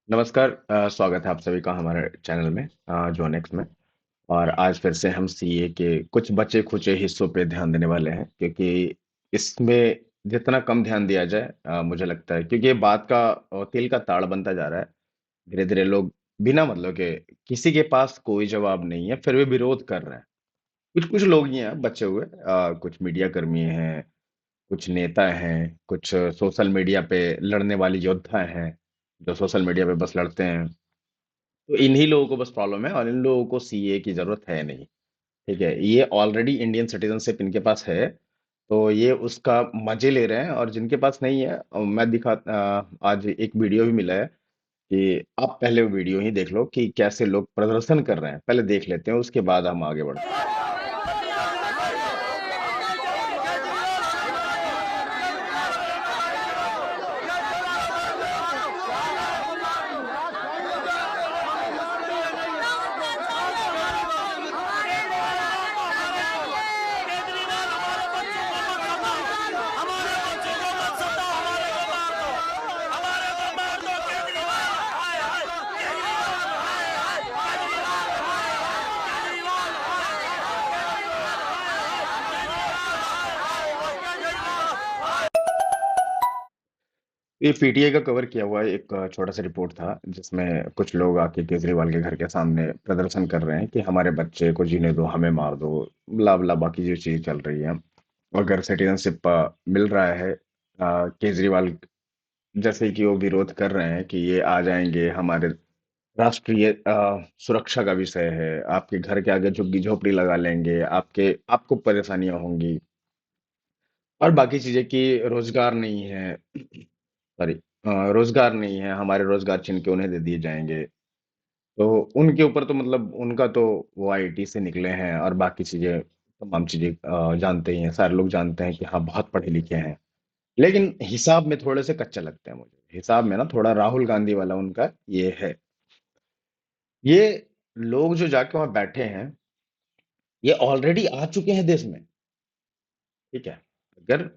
नमस्कार। स्वागत है आप सभी का हमारे चैनल में, जॉन एक्स में। और आज फिर से हम सीए के कुछ बचे खुचे हिस्सों पे ध्यान देने वाले हैं, क्योंकि इसमें जितना कम ध्यान दिया जाए, मुझे लगता है, क्योंकि ये बात का तिल का ताड़ बनता जा रहा है। धीरे धीरे लोग बिना मतलब के, किसी के पास कोई जवाब नहीं है, फिर भी विरोध कर रहे हैं। कुछ कुछ लोग ही हैं बचे हुए, कुछ मीडिया कर्मी हैं, कुछ नेता हैं, कुछ सोशल मीडिया पे लड़ने वाले योद्धा हैं, जो सोशल मीडिया पे बस लड़ते हैं। तो इन्हीं लोगों को बस प्रॉब्लम है, और इन लोगों को सीए की जरूरत है नहीं। ठीक है, ये ऑलरेडी इंडियन सिटीजनशिप इनके पास है, तो ये उसका मजे ले रहे हैं। और जिनके पास नहीं है, आज एक वीडियो भी मिला है कि आप पहले वो वीडियो ही देख लो कि कैसे लोग प्रदर्शन कर रहे हैं। पहले देख लेते हैं, उसके बाद हम आगे बढ़ते हैं। ये पीटीआई का कवर किया हुआ एक छोटा सा रिपोर्ट था, जिसमें कुछ लोग आके केजरीवाल के घर के सामने प्रदर्शन कर रहे हैं कि हमारे बच्चे को जीने दो, हमें मार दो, ब्ला ब्ला, बाकी जो चीज चल रही है। अगर सिटीजनशिप मिल रहा है, केजरीवाल जैसे कि वो विरोध कर रहे हैं कि ये आ जाएंगे, हमारे राष्ट्रीय सुरक्षा का विषय है, आपके घर के आगे झुग्गी झोपड़ी लगा लेंगे, आपको परेशानियां होंगी, और बाकी चीजें कि रोजगार नहीं है। सॉरी, रोजगार नहीं है, हमारे रोजगार छीन के उन्हें दे दिए जाएंगे। तो उनके ऊपर तो मतलब उनका तो, वो आईटी से निकले हैं, और बाकी चीजें, तमाम चीजें जानते ही हैं, सारे लोग जानते हैं कि हाँ बहुत पढ़े लिखे हैं। लेकिन हिसाब में थोड़े से कच्चे लगते हैं मुझे, हिसाब में ना थोड़ा राहुल गांधी वाला उनका ये है। ये लोग जो जाके वहां बैठे हैं, ये ऑलरेडी आ चुके हैं देश में। ठीक है, अगर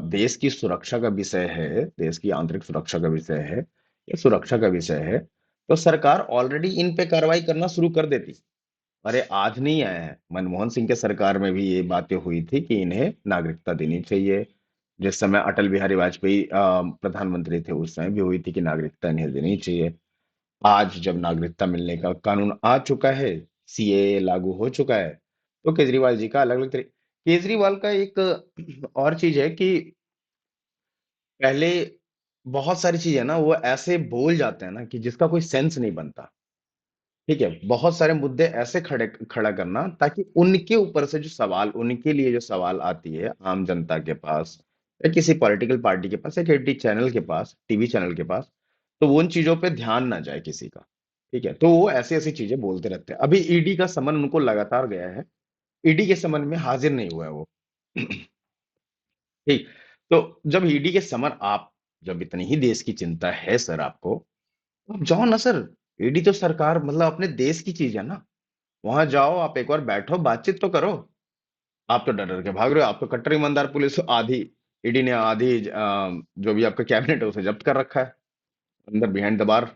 देश की सुरक्षा का विषय है, देश की आंतरिक सुरक्षा का विषय है, या सुरक्षा का विषय है, तो सरकार ऑलरेडी इन पे कार्रवाई करना शुरू कर देती। अरे आज नहीं आया है, मनमोहन सिंह के सरकार में भी ये बातें हुई थी कि इन्हें नागरिकता देनी चाहिए। जिस समय अटल बिहारी वाजपेयी प्रधानमंत्री थे, उस समय भी हुई थी कि नागरिकता इन्हें देनी चाहिए। आज जब नागरिकता मिलने का कानून आ चुका है, सीएए लागू हो चुका है, तो केजरीवाल जी का अलग अलग तरीके, केजरीवाल का एक और चीज है कि पहले बहुत सारी चीजें ना वो ऐसे बोल जाते हैं ना कि जिसका कोई सेंस नहीं बनता। ठीक है, बहुत सारे मुद्दे ऐसे खड़ा करना ताकि उनके ऊपर से जो सवाल, उनके लिए जो सवाल आती है आम जनता के पास, या किसी पॉलिटिकल पार्टी के पास, या टीवी चैनल के पास, टीवी चैनल के पास, तो वो उन चीजों पे ध्यान ना जाए किसी का। ठीक है, तो वो ऐसी ऐसी चीजें बोलते रहते हैं। अभी ईडी का समन उनको लगातार गया है, ईडी के समन में हाजिर नहीं हुआ है वो। ठीक, तो जब ईडी के समन, आप जब इतनी ही देश की चिंता है सर आपको, तो आप जाओ ना सर। ईडी तो सरकार मतलब अपने देश की चीज है ना, वहां जाओ, आप एक बार बैठो, बातचीत तो करो। आप तो डर डर के भाग रहे हो, आप तो कट्टर ईमानदार पुलिस हो। आधी ईडी ने, आधी जो भी आपका कैबिनेट है उसे जब्त कर रखा है अंदर बिहाइंड द बार।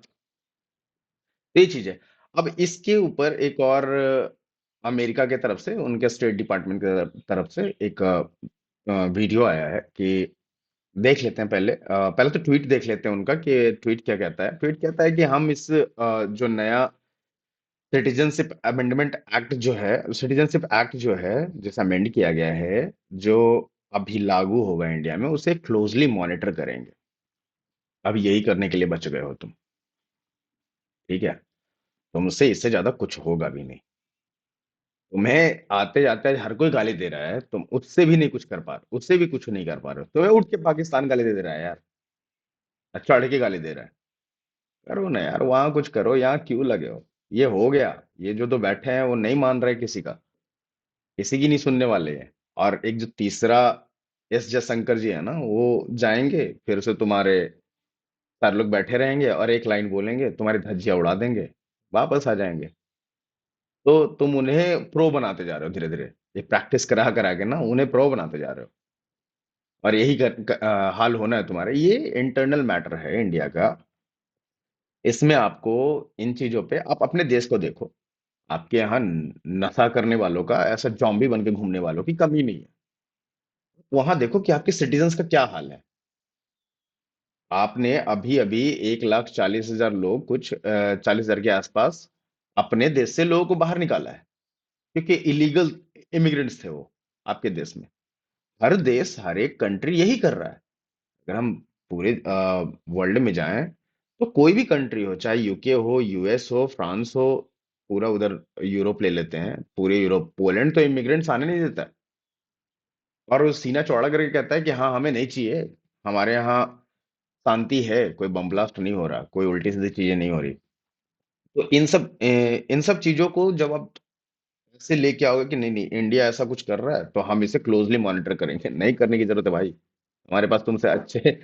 ये चीज है। अब इसके ऊपर एक और अमेरिका के तरफ से, उनके स्टेट डिपार्टमेंट के तरफ से एक वीडियो आया है कि देख लेते हैं। पहले तो ट्वीट देख लेते हैं उनका कि ट्वीट क्या कहता है। ट्वीट कहता है कि हम इस जो नया सिटीजनशिप अमेंडमेंट एक्ट जो है, सिटीजनशिप एक्ट जो है, जिसे अमेंड किया गया है, जो अभी लागू होगा इंडिया में, उसे क्लोजली मॉनिटर करेंगे। अब यही करने के लिए बच गए हो तुम। ठीक है, तुमसे इससे ज्यादा कुछ होगा भी नहीं। तुम्हें आते जाते हर कोई गाली दे रहा है, तुम उससे भी नहीं कुछ कर पा रहे, उससे भी कुछ नहीं कर पा रहे हो। तुम्हें उठ के पाकिस्तान गाली दे रहा है यार, अच्छा अड़ के गाली दे रहा है। करो ना यार, वहां कुछ करो, यहाँ क्यों लगे हो। ये हो गया। ये जो तो बैठे हैं वो नहीं मान रहे किसी का, किसी की नहीं सुनने वाले हैं। और एक जो तीसरा एस जयशंकर जी है ना, वो जाएंगे, फिर से तुम्हारे सारे लोग बैठे रहेंगे और एक लाइन बोलेंगे, तुम्हारी धज्जियां उड़ा देंगे, वापस आ जाएंगे। तो तुम उन्हें प्रो बनाते जा रहे हो धीरे धीरे। ये प्रैक्टिस करा करा के ना उन्हें प्रो बनाते जा रहे हो। और यही हाल होना है तुम्हारा। ये इंटरनल मैटर है इंडिया का। इसमें आपको इन चीजों पे आप अपने देश को देखो। आपके यहाँ नशा करने वालों का ऐसा जॉम्बी बन के घूमने वालों की कमी नहीं है। वहां देखो कि आपके सिटीजन्स का क्या हाल है। आपने अभी अभी 1,40,000 लोग, कुछ 40,000 के आसपास अपने देश से लोगों को बाहर निकाला है, क्योंकि इलीगल इमिग्रेंट्स थे वो आपके देश में। हर देश, हर एक कंट्री यही कर रहा है। अगर हम पूरे वर्ल्ड में जाएं, तो कोई भी कंट्री हो, चाहे यूके हो, यूएस हो, फ्रांस हो, पूरा उधर यूरोप ले लेते हैं, पूरे यूरोप, पोलैंड तो इमिग्रेंट्स आने नहीं देता है। और वो सीना चौड़ा करके कहता है कि हाँ हमें नहीं चाहिए, हमारे यहाँ शांति है, कोई बम ब्लास्ट नहीं हो रहा, कोई उल्टी सीधी चीजें नहीं हो रही। तो इन सब चीजों को जब आप से लेके आओगे कि नहीं नहीं इंडिया ऐसा कुछ कर रहा है, तो हम इसे क्लोजली मॉनिटर करेंगे। नहीं करने की जरूरत है भाई, हमारे पास तुमसे अच्छे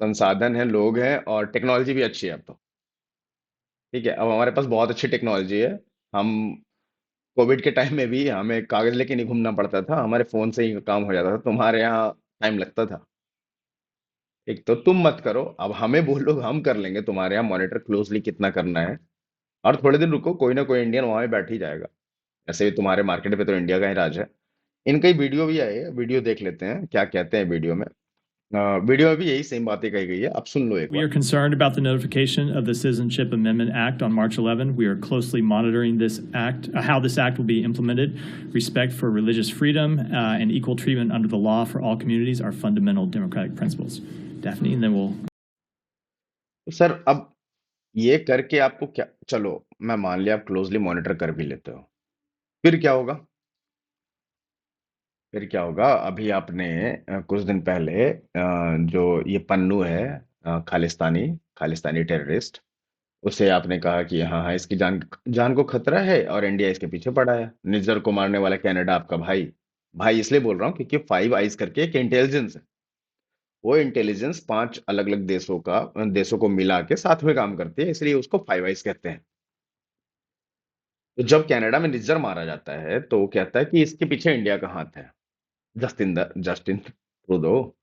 संसाधन हैं, लोग हैं, और टेक्नोलॉजी भी अच्छी है अब तो। ठीक है, अब हमारे पास बहुत अच्छी टेक्नोलॉजी है। हम कोविड के टाइम में भी हमें कागज लेके नहीं घूमना पड़ता था, हमारे फोन से ही काम हो जाता था। तुम्हारे यहाँ टाइम लगता था। एक तो तुम मत करो, अब हमें बोलो, हम कर लेंगे तुम्हारे यहाँ मॉनिटर क्लोजली कितना करना है। और थोड़े दिन रुको, कोई ना कोई इंडियन वहां पे बैठ ही जाएगा। ऐसे भी तुम्हारे मार्केट पे तो इंडिया का ही राज है। इनका ही वीडियो भी आए, वीडियो देख लेते हैं क्या कहते हैं वीडियो में। वीडियो में भी यही सेम बातें कही गई है, आप सुन लो एक We are bar. concerned about the notification of the Citizenship Amendment Act on March 11. We are closely monitoring this act, how this act will be implemented. Respect for religious freedom and equal treatment under the law for all communities are fundamental democratic principles. Daphne, and then we'll. तो sir, अब ये करके आपको क्या, चलो मैं मान लिया आप क्लोजली मॉनिटर कर भी लेते हो, फिर क्या होगा? फिर क्या होगा? अभी आपने कुछ दिन पहले जो ये पन्नू है, खालिस्तानी खालिस्तानी टेररिस्ट, उसे आपने कहा कि हाँ हाँ इसकी जान जान को खतरा है और इंडिया इसके पीछे पड़ा है। निज्जर को मारने वाला कनाडा आपका भाई। भाई इसलिए बोल रहा हूँ क्योंकि फाइव आइज करके एक इंटेलिजेंस है। वो इंटेलिजेंस 5 अलग अलग देशों को मिला के साथ में काम करती है, इसलिए उसको फाइव आइज कहते हैं। तो जब कनाडा में निज्जर मारा जाता है, तो वो कहता है कि इसके पीछे इंडिया का हाथ है। जस्टिन ट्रूडो,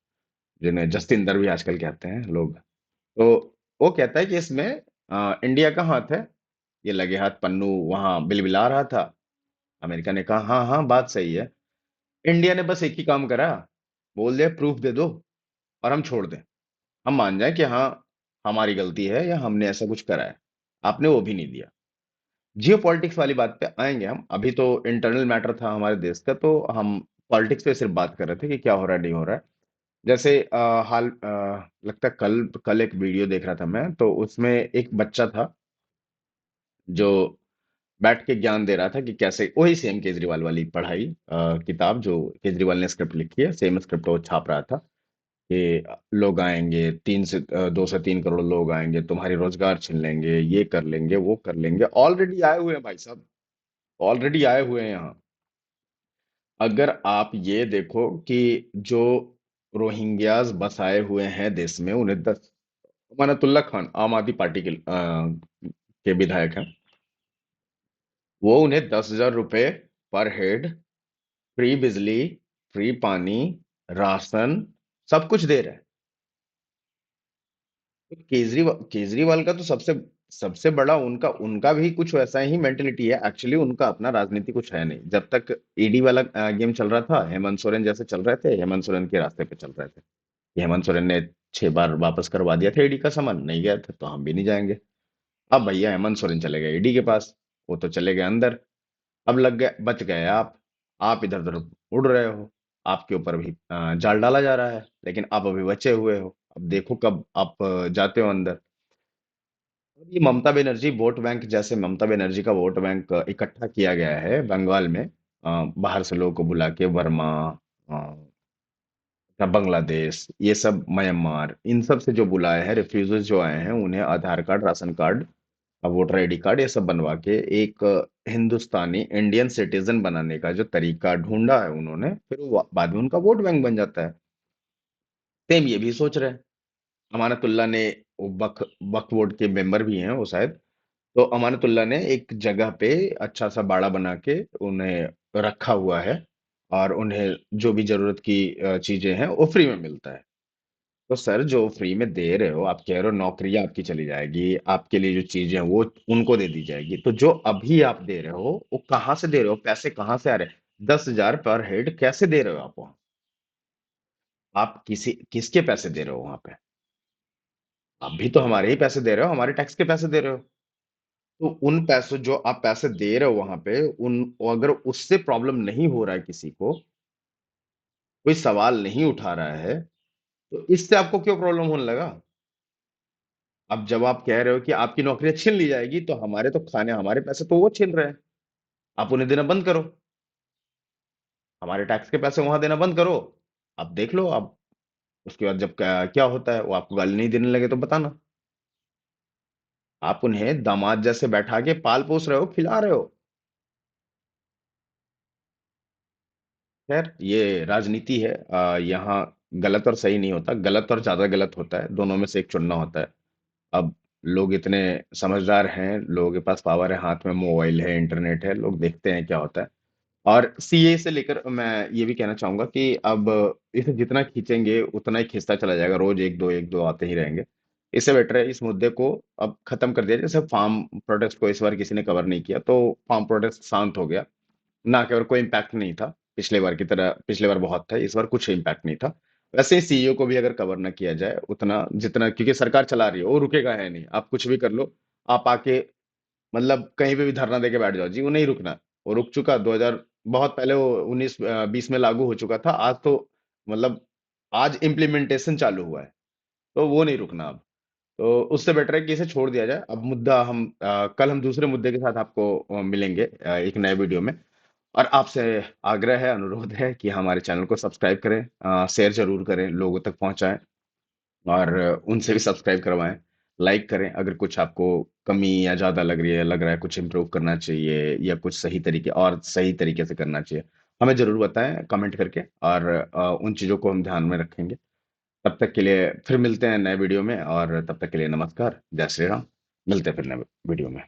जिन्हें जस्टिंदर भी आजकल कहते हैं लोग, तो वो कहता है कि इसमें इंडिया का हाथ है। ये लगे हाथ पन्नू वहां बिलबिला रहा था। अमेरिका ने कहा हाँ हाँ बात सही है। इंडिया ने बस एक ही काम करा, बोल दिया प्रूफ दे दो और हम छोड़ दें, हम मान जाए कि हाँ हमारी गलती है या हमने ऐसा कुछ करा है। आपने वो भी नहीं दिया। जियो पॉलिटिक्स वाली बात पे आएंगे हम, अभी तो इंटरनल मैटर था हमारे देश का, तो हम पॉलिटिक्स पे सिर्फ बात कर रहे थे कि क्या हो रहा है नहीं हो रहा है। जैसे लगता है कल कल एक वीडियो देख रहा था मैं, तो उसमें एक बच्चा था जो बैठ के ज्ञान दे रहा था कि कैसे, वही सेम केजरीवाल वाली पढ़ाई, किताब जो केजरीवाल ने स्क्रिप्ट लिखी है, सेम स्क्रिप्ट वो छाप रहा था कि लोग आएंगे, 2 से 3 करोड़ लोग आएंगे, तुम्हारी रोजगार छीन लेंगे, ये कर लेंगे, वो कर लेंगे। ऑलरेडी आए हुए हैं भाई साहब, ऑलरेडी आए हुए हैं यहाँ। अगर आप ये देखो कि जो रोहिंग्याज बसाए हुए हैं देश में, उन्हें 10, अमानतुल्लाह खान आम आदमी पार्टी के विधायक हैं, वो उन्हें 10,000 रुपए पर हेड, फ्री बिजली, फ्री पानी, राशन, सब कुछ दे रहे हैं। तो केजरीवाल का तो सबसे सबसे बड़ा, उनका उनका भी कुछ वैसा ही मेंटेलिटी है। एक्चुअली उनका अपना राजनीति कुछ है नहीं। जब तक ईडी वाला गेम चल रहा था, हेमंत सोरेन जैसे चल रहे थे, हेमंत सोरेन के रास्ते पे चल रहे थे कि हेमंत सोरेन ने 6 बार वापस करवा दिया था ईडी का सामान, नहीं गए थे तो हम भी नहीं जाएंगे। अब भैया हेमंत सोरेन चले गए ईडी के पास, वो तो चले गए अंदर। अब लग गए, बच गए आप इधर उधर उड़ रहे हो, आपके ऊपर भी जाल डाला जा रहा है, लेकिन आप अभी बचे हुए हो। अब देखो कब आप जाते हो अंदर। ये ममता बनर्जी वोट बैंक, जैसे ममता बनर्जी का वोट बैंक इकट्ठा किया गया है बंगाल में, बाहर से लोगों को बुला के, वर्मा, बांग्लादेश, ये सब, म्यांमार, इन सब से जो बुलाए हैं रिफ्यूजीज जो आए हैं, उन्हें Aadhaar card, ration card, voter ID card, ये सब बनवा के एक हिंदुस्तानी इंडियन सिटीजन बनाने का जो तरीका ढूंढा है उन्होंने, फिर वो बाद में उनका वोट बैंक बन जाता है। सेम ये भी सोच रहे हैं। अमानतुल्लाह ने, वो वक्फ बोर्ड के मेंबर भी हैं वो शायद, तो अमानतुल्लाह ने एक जगह पे अच्छा सा बाड़ा बना के उन्हें रखा हुआ है, और उन्हें जो भी जरूरत की चीजें हैं वो फ्री में मिलता है। तो सर जो फ्री में दे रहे हो, आप कह रहे हो नौकरी आपकी चली जाएगी, आपके लिए जो चीजें हैं वो उनको दे दी जाएगी, तो जो अभी आप दे रहे हो वो कहाँ से दे रहे हो? पैसे कहाँ से आ रहे हैं? 10,000 पर हेड कैसे दे रहे हो आप वहां? आप किसके पैसे दे रहे हो वहां पे? आप भी तो हमारे ही पैसे दे रहे हो, हमारे टैक्स के पैसे दे रहे हो। तो उन पैसों जो आप पैसे दे रहे हो वहां पे, उन अगर उससे प्रॉब्लम नहीं हो रहा है किसी को, कोई सवाल नहीं उठा रहा है, तो इससे आपको क्यों प्रॉब्लम होने लगा? अब जब आप कह रहे हो कि आपकी नौकरियां छीन ली जाएगी, तो हमारे तो खाने, हमारे पैसे तो वो छीन रहे हैं। आप उन्हें देना बंद करो, हमारे टैक्स के पैसे वहां देना बंद करो। आप देख लो, आप उसके बाद जब क्या होता है, वो आपको गाली नहीं देने लगे तो बताना। आप उन्हें दामाद जैसे बैठा के पाल पोस रहे हो, खिला रहे हो। खैर, ये राजनीति है। यहाँ गलत और सही नहीं होता, गलत और ज्यादा गलत होता है, दोनों में से एक चुनना होता है। अब लोग इतने समझदार हैं, लोगों के पास पावर है, हाथ में मोबाइल है, इंटरनेट है, लोग देखते हैं क्या होता है। और सीए से लेकर मैं ये भी कहना चाहूंगा कि अब इसे जितना खींचेंगे उतना ही खिंचता चला जाएगा, रोज एक दो आते ही रहेंगे। इससे बेटर है इस मुद्दे को अब खत्म कर दिया। जैसे फार्म प्रोटेस्ट को इस बार किसी ने कवर नहीं किया, तो फार्म प्रोटेस्ट शांत हो गया, ना केवल कोई इम्पैक्ट नहीं था पिछले बार की तरह। पिछले बार बहुत था, इस बार कुछ इम्पैक्ट नहीं था। वैसे ही सीईओ को भी अगर कवर ना किया जाए उतना जितना, क्योंकि सरकार चला रही है, वो रुकेगा है नहीं। आप कुछ भी कर लो, आप आके मतलब कहीं पे भी धरना देके बैठ जाओ जी, वो नहीं रुकना। वो रुक चुका 2000 बहुत पहले, वो 19-20 में लागू हो चुका था। आज तो मतलब आज इम्प्लीमेंटेशन चालू हुआ है, तो वो नहीं रुकना अब। तो उससे बेटर है कि इसे छोड़ दिया जाए। अब मुद्दा हम कल हम दूसरे मुद्दे के साथ आपको मिलेंगे एक नए वीडियो में। और आपसे आग्रह है, अनुरोध है कि हमारे चैनल को सब्सक्राइब करें, शेयर जरूर करें, लोगों तक पहुंचाएं, और उनसे भी सब्सक्राइब करवाएं। लाइक करें अगर कुछ आपको कमी या ज्यादा लग रही है, लग रहा है कुछ इम्प्रूव करना चाहिए या कुछ सही तरीके से करना चाहिए, हमें जरूर बताएं कमेंट करके। और उन चीजों को हम ध्यान में रखेंगे। तब तक के लिए फिर मिलते हैं नए वीडियो में, और तब तक के लिए नमस्कार, जय श्री राम। मिलते हैं फिर नए वीडियो में।